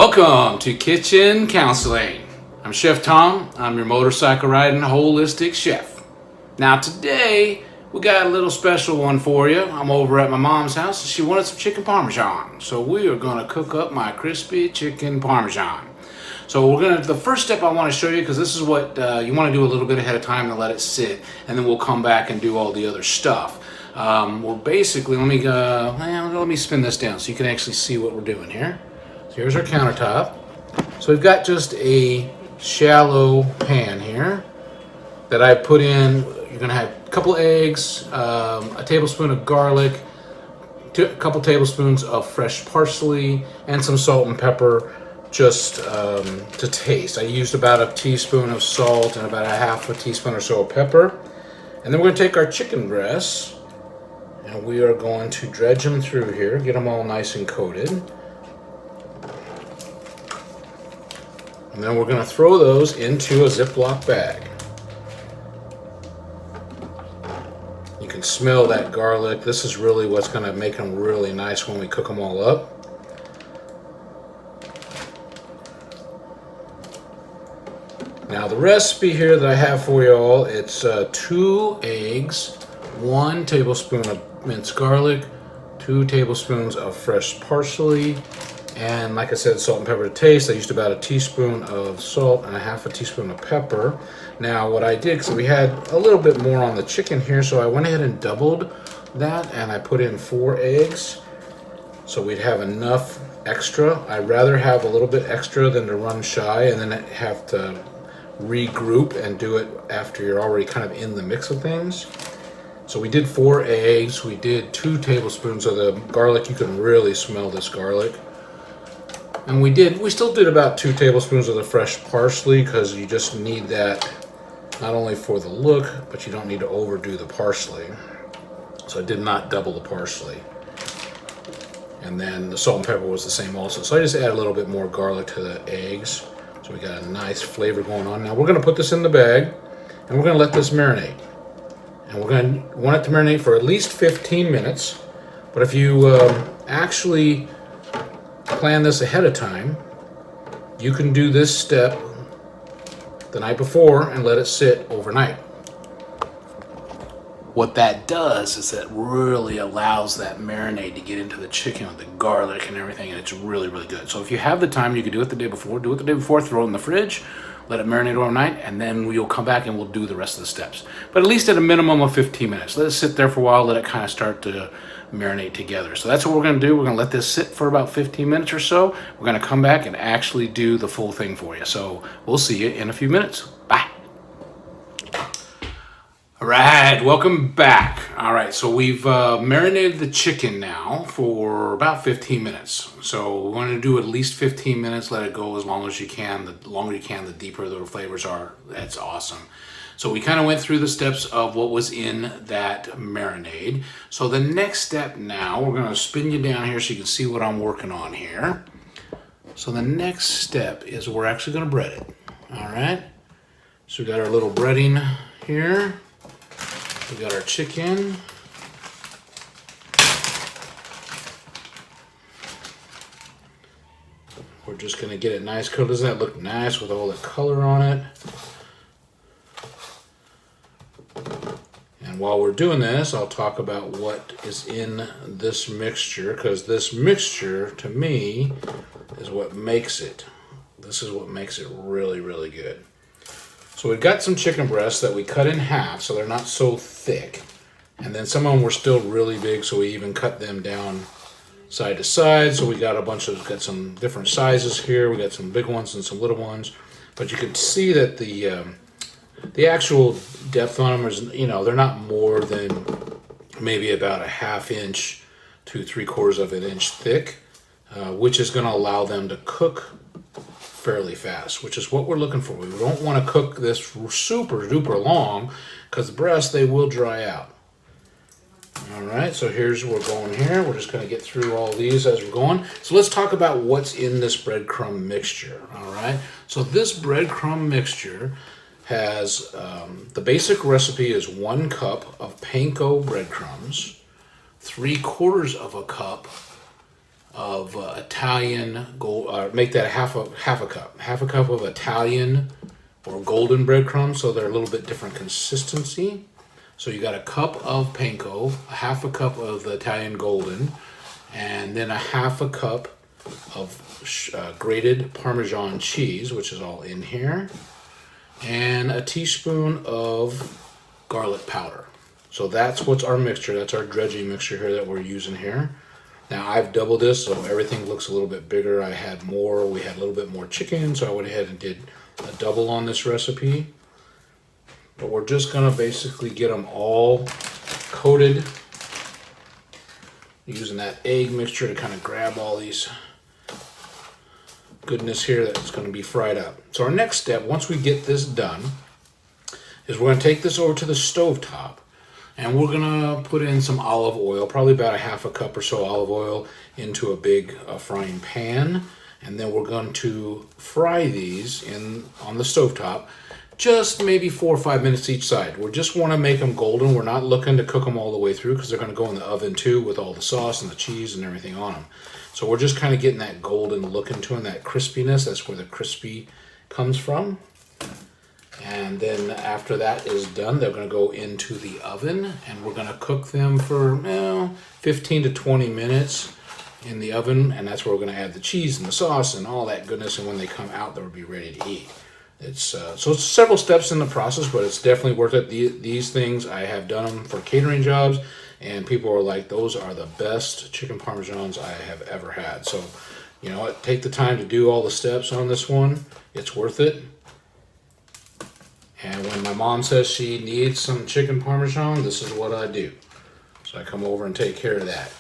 Welcome to Kitchen Counseling. I'm Chef Tom. I'm your motorcycle riding holistic chef. Now today we got a little special one for you. I'm over at my mom's house and she wanted some chicken Parmesan. So we are going to cook up my crispy chicken Parmesan. So the first step I want to show you, because this is what you want to do a little bit ahead of time to let it sit, and then we'll come back and do all the other stuff. Well, basically, let me spin this down so you can actually see what we're doing here. So here's our countertop. So we've got just a shallow pan here that I put in. You're gonna have a couple eggs, a tablespoon of garlic, a couple tablespoons of fresh parsley, and some salt and pepper just to taste. I used about a teaspoon of salt and about a half a teaspoon or so of pepper. And then we're gonna take our chicken breasts and we are going to dredge them through here, get them all nice and coated. And then we're going to throw those into a Ziploc bag. You can smell that garlic. This is really what's going to make them really nice when we cook them all up. Now the recipe here that I have for you all, it's 2 eggs, 1 tablespoon of minced garlic, 2 tablespoons of fresh parsley, and like I said, salt and pepper to taste. I used about a teaspoon of salt and a half a teaspoon of pepper. Now what I did, because we had a little bit more on the chicken here, so I went ahead and doubled that and I put in 4 eggs. So we'd have enough extra. I'd rather have a little bit extra than to run shy and then have to regroup and do it after you're already kind of in the mix of things. So we did 4 eggs. We did 2 tablespoons of the garlic. You can really smell this garlic. And we still did about 2 tablespoons of the fresh parsley, because you just need that not only for the look, but you don't need to overdo the parsley. So I did not double the parsley. And then the salt and pepper was the same also. So I just add a little bit more garlic to the eggs. So we got a nice flavor going on. Now we're going to put this in the bag and we're going to let this marinate. And we're going to want it to marinate for at least 15 minutes. But if you actually plan this ahead of time, you can do this step the night before and let it sit overnight. What that does is that really allows that marinade to get into the chicken with the garlic and everything, and it's really, really good. So if you have the time, you can do it the day before. Do it the day before, throw it in the fridge, let it marinate overnight, and then we'll come back and we'll do the rest of the steps. But at least at a minimum of 15 minutes. Let it sit there for a while, let it kind of start to marinate together. So that's what we're going to do. We're going to let this sit for about 15 minutes or so. We're going to come back and actually do the full thing for you. So we'll see you in a few minutes. Bye. All right, welcome back. All right, so we've marinated the chicken now for about 15 minutes. So we want to do at least 15 minutes, let it go as long as you can. The longer you can, the deeper the flavors are. That's awesome. So we kind of went through the steps of what was in that marinade. So the next step now, we're going to spin you down here so you can see what I'm working on here. So the next step is we're actually going to bread it. All right, so we got our little breading here. We got our chicken. We're just going to get it nice cooked. Doesn't that look nice with all the color on it? And while we're doing this, I'll talk about what is in this mixture, because this mixture, to me, is what makes it. This is what makes it really, really good. So we've got some chicken breasts that we cut in half so they're not so thick. And then some of them were still really big, so we even cut them down side to side. So we got got some different sizes here. We got some big ones and some little ones. But you can see that the actual depth on them is, they're not more than maybe about a ½ inch to 3/4 of an inch thick, which is going to allow them to cook fairly fast, which is what we're looking for. We don't want to cook this super duper long, because the breasts, they will dry out. All right, so here's where we're going here. We're just going to get through all these as we're going. So let's talk about what's in this breadcrumb mixture. All right, so this breadcrumb mixture has the basic recipe is 1 cup of panko breadcrumbs, 3/4 of a cup of Italian gold. Make that half a cup of Italian or golden breadcrumbs, so they're a little bit different consistency. So you got a cup of panko, a half a cup of the Italian golden, and then a half a cup of grated Parmesan cheese, which is all in here, and a teaspoon of garlic powder. So that's what's our mixture. That's our dredging mixture here that we're using here. Now I've doubled this, so everything looks a little bit bigger. We had a little bit more chicken, so I went ahead and did a double on this recipe. But we're just gonna basically get them all coated using that egg mixture to kind of grab all these goodness here that's gonna be fried up. So our next step, once we get this done, is we're gonna take this over to the stove top, and we're gonna put in some olive oil, probably about a half a cup or so olive oil into a big frying pan. And then we're going to fry these on the stovetop, just maybe 4 or 5 minutes each side. We just want to make them golden. We're not looking to cook them all the way through because they're going to go in the oven too with all the sauce and the cheese and everything on them. So we're just kind of getting that golden look into them, that crispiness. That's where the crispy comes from. And then after that is done, they're going to go into the oven, and we're going to cook them for 15 to 20 minutes in the oven, and that's where we're going to add the cheese and the sauce and all that goodness, and when they come out they'll be ready to eat. So it's several steps in the process, but it's definitely worth it. These things, I have done them for catering jobs, and people are like, those are the best chicken parmesans I have ever had. So you know what, take the time to do all the steps on this one. It's worth it. And when my mom says she needs some chicken parmesan, this is what I do. So I come over and take care of that.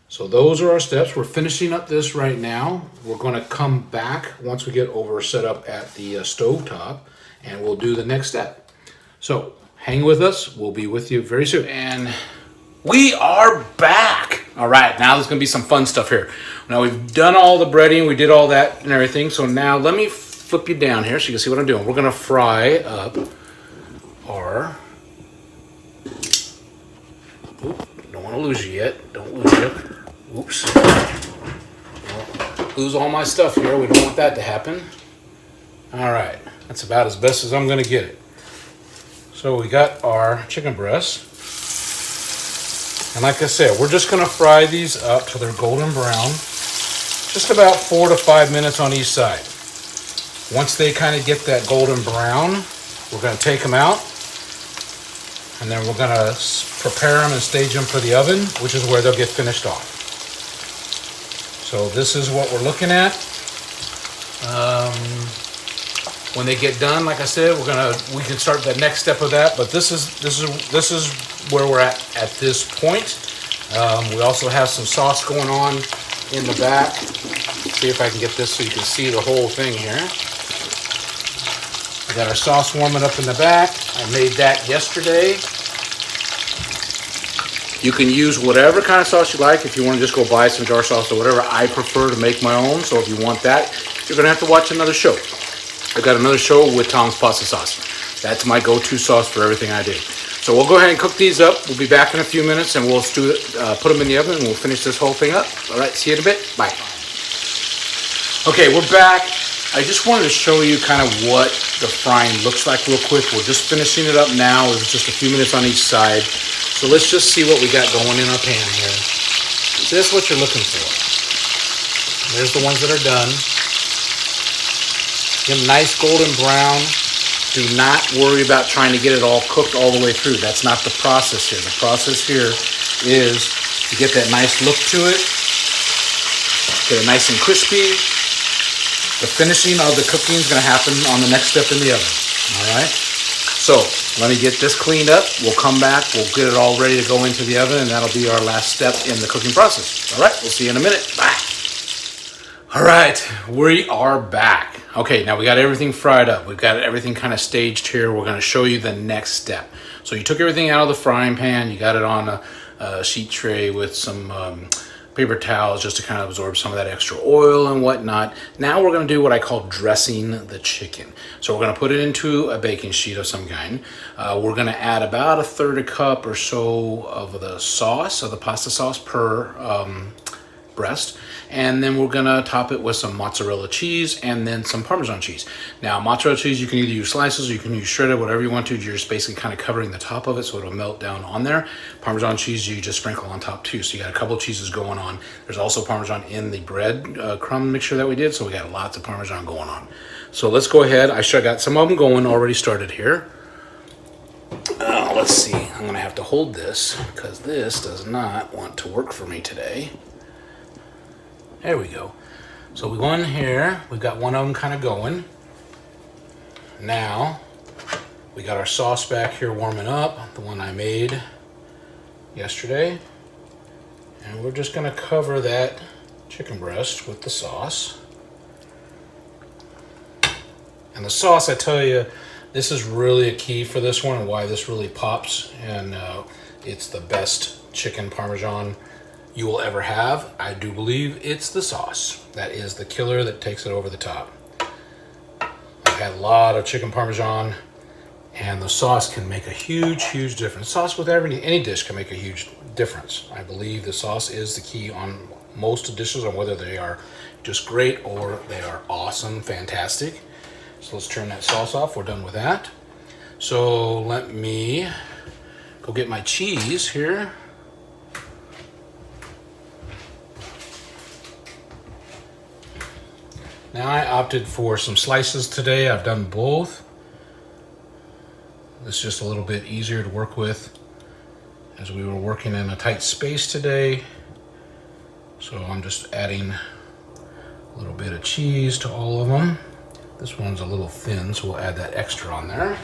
So those are our steps. We're finishing up this right now. We're going to come back once we get over set up at the stove top, and we'll do the next step. So hang with us. We'll be with you very soon. And we are back. All right, now there's going to be some fun stuff here. Now we've done all the breading. We did all that and everything. So now let me flip you down here so you can see what I'm doing. We're going to fry up our... Oop, don't want to lose you yet. Don't lose you. Oops. Lose all my stuff here. We don't want that to happen. All right. That's about as best as I'm going to get it. So we got our chicken breasts. And like I said, we're just going to fry these up till they're golden brown. Just about 4 to 5 minutes on each side. Once they kind of get that golden brown, we're going to take them out. And then we're going to prepare them and stage them for the oven, which is where they'll get finished off. So this is what we're looking at. When they get done, like I said, we can start the next step of that. But this is where we're at this point. We also have some sauce going on in the back. Let's see if I can get this so you can see the whole thing here. We got our sauce warming up in the back. I made that yesterday. You can use whatever kind of sauce you like. If you want to just go buy some jar sauce or whatever, I prefer to make my own. So if you want that, you're going to have to watch another show. I've got another show with Tom's Pasta Sauce. That's my go-to sauce for everything I do. So we'll go ahead and cook these up. We'll be back in a few minutes, and we'll put them in the oven, and we'll finish this whole thing up. All right, see you in a bit. Bye. Okay, we're back. I just wanted to show you kind of what the frying looks like real quick. We're just finishing it up now. It's just a few minutes on each side. So let's just see what we got going in our pan here. Is this what you're looking for? There's the ones that are done. Get them nice golden brown. Do not worry about trying to get it all cooked all the way through. That's not the process here. The process here is to get that nice look to it. Get it nice and crispy. The finishing of the cooking is going to happen on the next step in the oven. All right? So let me get this cleaned up. We'll come back. We'll get it all ready to go into the oven, and that'll be our last step in the cooking process. All right? We'll see you in a minute. Bye. All right. We are back. Okay, now we got everything fried up. We've got everything kind of staged here. We're going to show you the next step. So you took everything out of the frying pan. You got it on a sheet tray with some paper towels just to kind of absorb some of that extra oil and whatnot. Now we're going to do what I call dressing the chicken. So we're going to put it into a baking sheet of some kind. We're going to add about 1/3 cup or so of the sauce, of the pasta sauce per breast. And then we're gonna top it with some mozzarella cheese and then some Parmesan cheese. Now, mozzarella cheese, you can either use slices or you can use shredded, whatever you want to. You're just basically kind of covering the top of it so it'll melt down on there. Parmesan cheese, you just sprinkle on top too. So you got a couple of cheeses going on. There's also Parmesan in the bread crumb mixture that we did, so we got lots of Parmesan going on. So let's go ahead. I sure got some of them going already started here. Let's see, I'm gonna have to hold this because this does not want to work for me today. There we go. So we go in here, we've got one of them kind of going. Now, we got our sauce back here warming up, the one I made yesterday. And we're just gonna cover that chicken breast with the sauce. And the sauce, I tell you, this is really a key for this one and why this really pops. And it's the best chicken Parmesan you will ever have. I do believe it's the sauce. That is the killer that takes it over the top. I've had a lot of chicken Parmesan and the sauce can make a huge, huge difference. Sauce with any dish can make a huge difference. I believe the sauce is the key on most dishes, on whether they are just great or they are awesome, fantastic. So let's turn that sauce off. We're done with that. So let me go get my cheese here. Now I opted for some slices today. I've done both. It's just a little bit easier to work with as we were working in a tight space today. So I'm just adding a little bit of cheese to all of them. This one's a little thin, so we'll add that extra on there.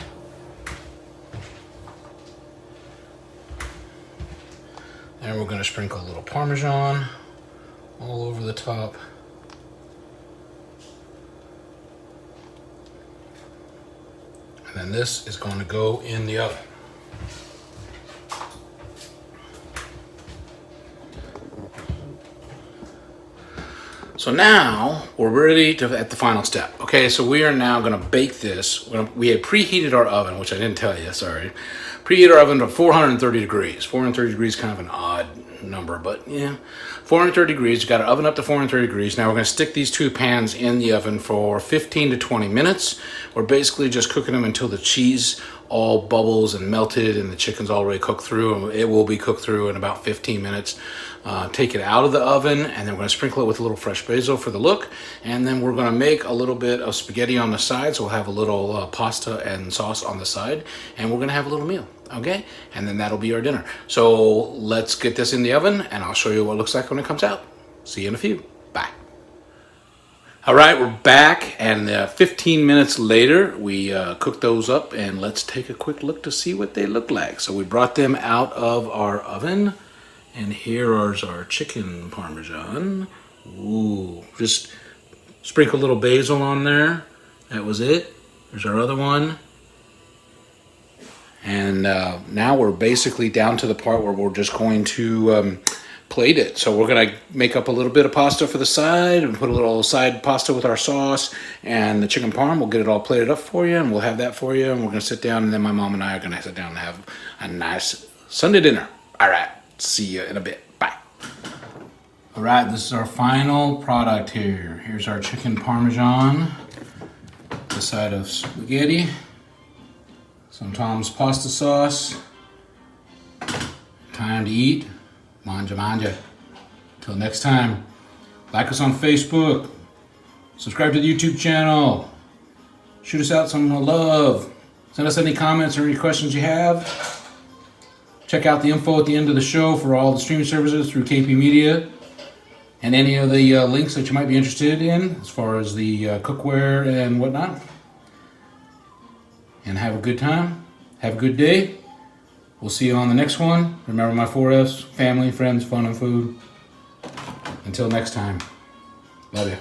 And we're gonna sprinkle a little Parmesan all over the top. And then this is going to go in the oven. So now we're ready at the final step. Okay, so we are now going to bake this. We had preheated our oven, which I didn't tell you, sorry. Preheat our oven to 430 degrees. 430 degrees is kind of an odd number, but yeah. 430 degrees, you got an oven up to 430 degrees. Now we're gonna stick these two pans in the oven for 15 to 20 minutes. We're basically just cooking them until the cheese all bubbles and melted and the chicken's already cooked through. It will be cooked through in about 15 minutes. Take it out of the oven and then we're gonna sprinkle it with a little fresh basil for the look. And then we're gonna make a little bit of spaghetti on the side. So we'll have a little pasta and sauce on the side and we're gonna have a little meal, okay? And then that'll be our dinner. So let's get this in the oven and I'll show you what it looks like when it comes out. See you in a few, bye. All right, we're back, and 15 minutes later, we cooked those up, and let's take a quick look to see what they look like. So we brought them out of our oven, and here is our chicken Parmesan. Ooh, just sprinkle a little basil on there. That was it. There's our other one. And now we're basically down to the part where we're just going to plate it. So we're gonna make up a little bit of pasta for the side and put a little side pasta with our sauce and the chicken parm. We'll get it all plated up for you and we'll have that for you. And we're gonna sit down and then my mom and I are gonna sit down and have a nice Sunday dinner. All right, see you in a bit, bye. All right, this is our final product here. Here's our chicken Parmesan, the side of spaghetti, some Tom's pasta sauce. Time to eat. Manja, manja. Till next time, like us on Facebook, subscribe to the YouTube channel, shoot us out some love, send us any comments or any questions you have. Check out the info at the end of the show for all the streaming services through KP Media and any of the links that you might be interested in as far as the cookware and whatnot. And have a good time, have a good day. We'll see you on the next one. Remember my 4Fs, family, friends, fun, and food. Until next time, love you.